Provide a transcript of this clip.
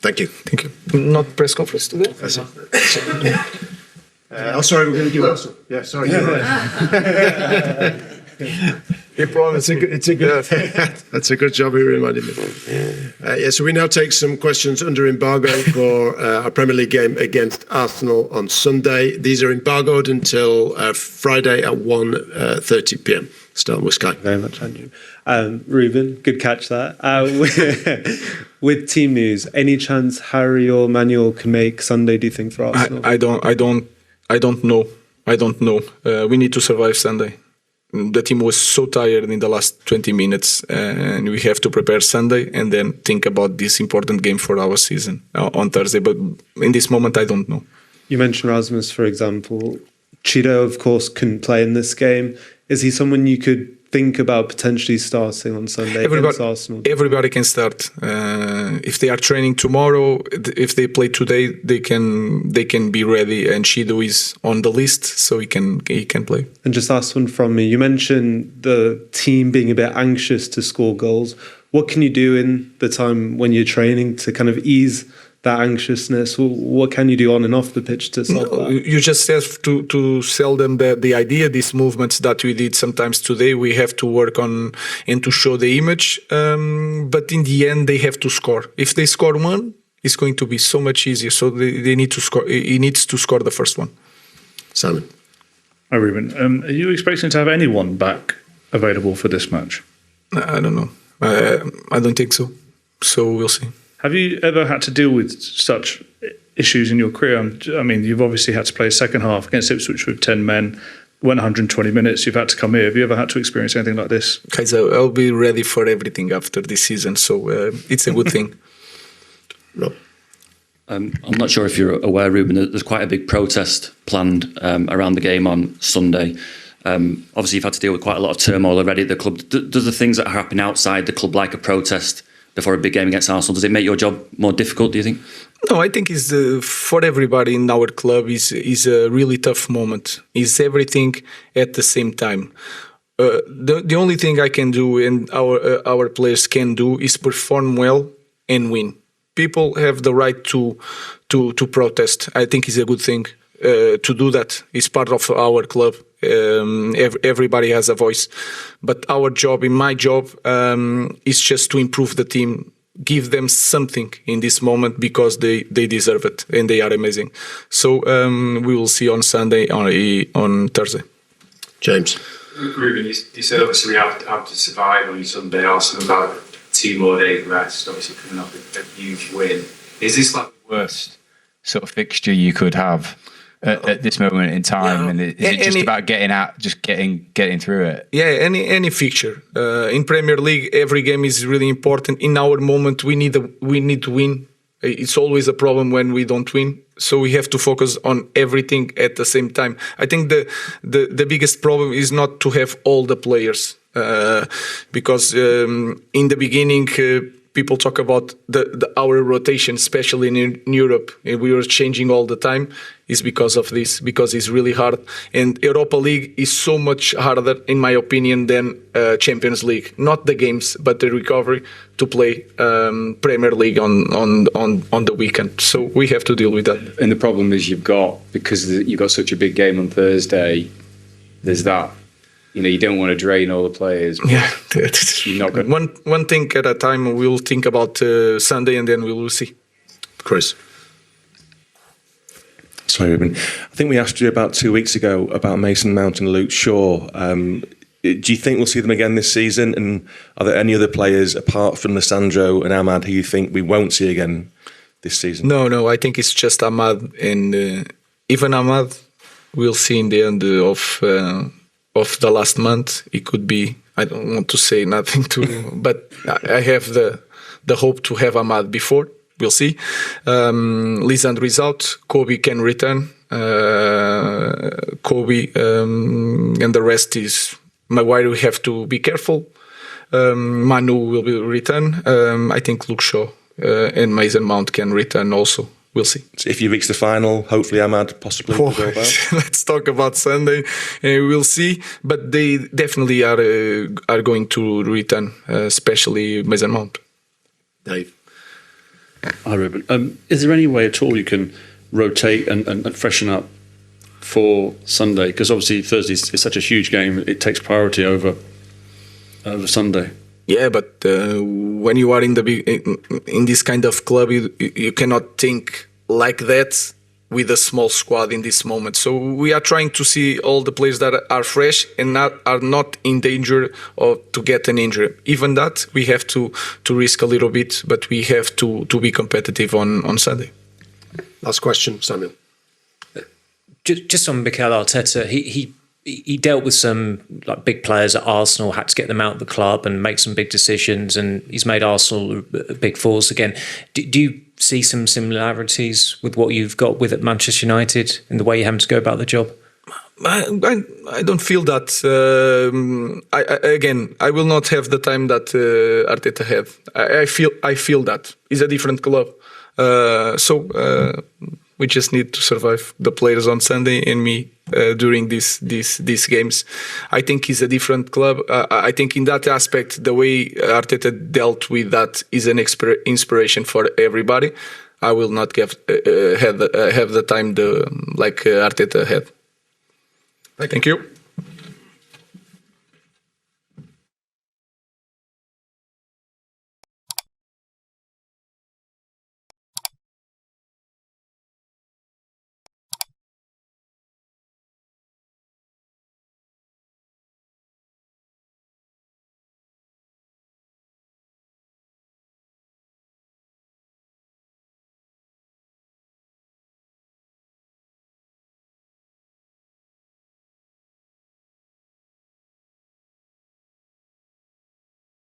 Thank you. Thank you. Not press conference today? That's it. Sorry, we're going to do Arsenal. Yeah, sorry. It's a good. That's a good job. You reminded me. So we now take some questions under embargo for our Premier League game against Arsenal on Sunday. These are embargoed until Friday at 1:30 p.m. Starting with Sky. Very much, Andrew. Ruben, good catch that. With team news, any chance Harry or Manuel can make Sunday? Do you think for Arsenal? I don't know. We need to survive Sunday. The team was so tired in the last 20 minutes, and we have to prepare Sunday and then think about this important game for our season on Thursday. But in this moment, I don't know. You mentioned Rasmus, for example. Chido, of course, couldn't play in this game. Is he someone you could think about potentially starting on Sunday against Arsenal? Everybody can start. If they are training tomorrow, if they play today, they can be ready. And Chido is on the list, so he can play. And just last one from me. You mentioned the team being a bit anxious to score goals. What can you do in the time when you're training to kind of ease that anxiousness? What can you do on and off the pitch to solve that? You just have to sell them the idea, these movements that we did sometimes today. We have to work on and to show the image. But in the end, they have to score. If they score one, it's going to be so much easier. So they need to score. He needs to score the first one. Simon. Hi, Ruben. Are you expecting to have anyone back available for this match? I don't know. I don't think so. So we'll see. Have you ever had to deal with such issues in your career? I mean, you've obviously had to play a second half against Ipswich with 10 men, went 120 minutes, you've had to come here. Have you ever had to experience anything like this? Guys, I'll be ready for everything after this season, so it's a good thing. Rob. I'm not sure if you're aware, Ruben, there's quite a big protest planned around the game on Sunday. Obviously, you've had to deal with quite a lot of turmoil already at the club. Does the things that are happening outside the club, like a protest before a big game against Arsenal, does it make your job more difficult, do you think? No, I think it's for everybody in our club is a really tough moment. It's everything at the same time. The only thing I can do and our players can do is perform well and win. People have the right to protest. I think it's a good thing to do that. It's part of our club. Everybody has a voice, but our job, my job, is just to improve the team, give them something in this moment because they deserve it and they are amazing. So we will see on Sunday on Thursday. James. Ruben, you said obviously we have to survive on Sunday. Arsenal about 2 more days rest, obviously coming up with a huge win. Is this like the worst sort of fixture you could have at this moment in time? Yeah. And is it just about getting out, just getting through it? Yeah, any fixture in Premier League, every game is really important. In our moment, we need to win. It's always a problem when we don't win, so we have to focus on everything at the same time. I think the biggest problem is not to have all the players, because in the beginning people talk about our rotation, especially in Europe, and we were changing all the time. Is because of this, because it's really hard. And Europa League is so much harder, in my opinion, than Champions League. Not the games, but the recovery to play Premier League on the weekend. So we have to deal with that. And the problem is because you've got such a big game on Thursday, there's that, you don't want to drain all the players. Yeah, you're not going one thing at a time. We'll think about Sunday and then we will see. Chris. Sorry, Ruben. I think we asked you about 2 weeks ago about Mason Mount and Luke Shaw. Do you think we'll see them again this season? And are there any other players apart from Lissandro and Ahmad who you think we won't see again this season? No. I think it's just Ahmad, and even Ahmad we'll see in the end of the last month. It could be. I don't want to say nothing but I have the hope to have Ahmad before. We'll see. Lisandro is out. Kobe can return. Kobe and the rest is Maguire. We have to be careful. Manu will return. I think Luke Shaw and Mason Mount can return also. We'll see. So if you reach the final, hopefully Ahmad possibly will go back. Let's talk about Sunday. We'll see. But they definitely are going to return, especially Mason Mount. Dave. Hi, Ruben. Is there any way at all you can rotate and freshen up for Sunday? Because obviously Thursday is such a huge game; it takes priority over Sunday. Yeah, but when you are in this kind of club, you cannot think like that with a small squad in this moment. So we are trying to see all the players that are fresh and are not in danger to get an injury. Even that, we have to risk a little bit, but we have to be competitive on Sunday. Last question, Samuel. Just on Mikel Arteta, he dealt with some like big players at Arsenal, had to get them out of the club and make some big decisions, and he's made Arsenal a big force again. Do you see some similarities with what you've got with at Manchester United in the way you're having to go about the job? I don't feel that. I will not have the time that Arteta had. I feel that it's a different club. We just need to survive the players on Sunday and me during these games. I think it's a different club. I think in that aspect, the way Arteta dealt with that is an inspiration for everybody. I will not have the time like Arteta had. Thank you.